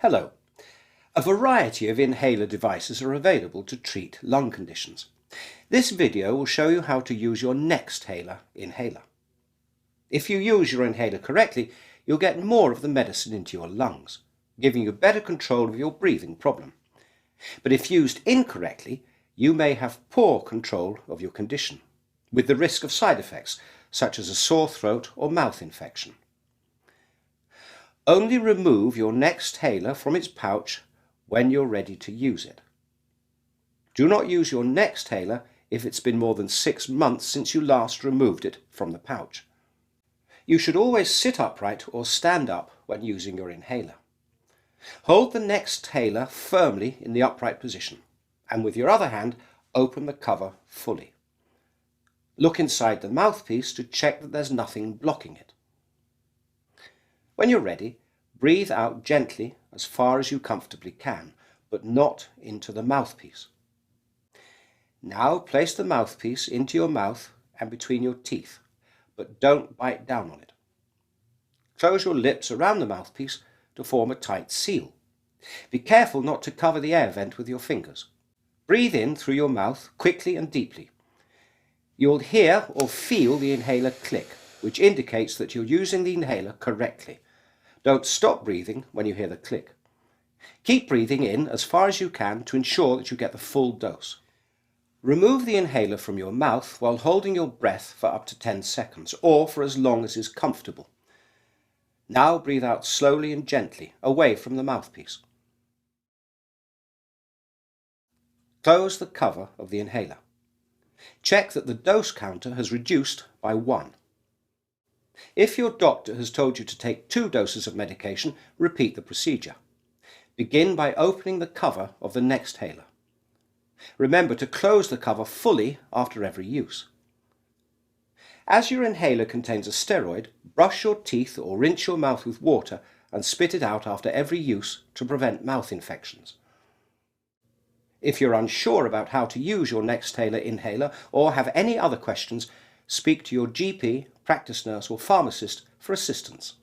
Hello. A variety of inhaler devices are available to treat lung conditions. This video will show you how to use your NEXThaler inhaler. If you use your inhaler correctly, you'll get more of the medicine into your lungs, giving you better control of your breathing problem. But if used incorrectly, you may have poor control of your condition, with the risk of side effects such as a sore throat or mouth infection. Only remove your NEXThaler from its pouch when you're ready to use it. Do not use your NEXThaler if it's been more than 6 months since you last removed it from the pouch. You should always sit upright or stand up when using your inhaler. Hold the NEXThaler firmly in the upright position, and with your other hand, open the cover fully. Look inside the mouthpiece to check that there's nothing blocking it. When you're ready, breathe out gently as far as you comfortably can, but not into the mouthpiece. Now place the mouthpiece into your mouth and between your teeth, but don't bite down on it. Close your lips around the mouthpiece to form a tight seal. Be careful not to cover the air vent with your fingers. Breathe in through your mouth quickly and deeply. You'll hear or feel the inhaler click, which indicates that you're using the inhaler correctly. Don't stop breathing when you hear the click. Keep breathing in as far as you can to ensure that you get the full dose. Remove the inhaler from your mouth while holding your breath for up to 10 seconds, or for as long as is comfortable. Now breathe out slowly and gently, away from the mouthpiece. Close the cover of the inhaler. Check that the dose counter has reduced by 1. If your doctor has told you to take 2 doses of medication, repeat the procedure. Begin by opening the cover of the NEXThaler. Remember to close the cover fully after every use. As your inhaler contains a steroid, brush your teeth or rinse your mouth with water and spit it out after every use to prevent mouth infections. If you're unsure about how to use your NEXThaler inhaler or have any other questions, speak to your GP, practice nurse or pharmacist for assistance.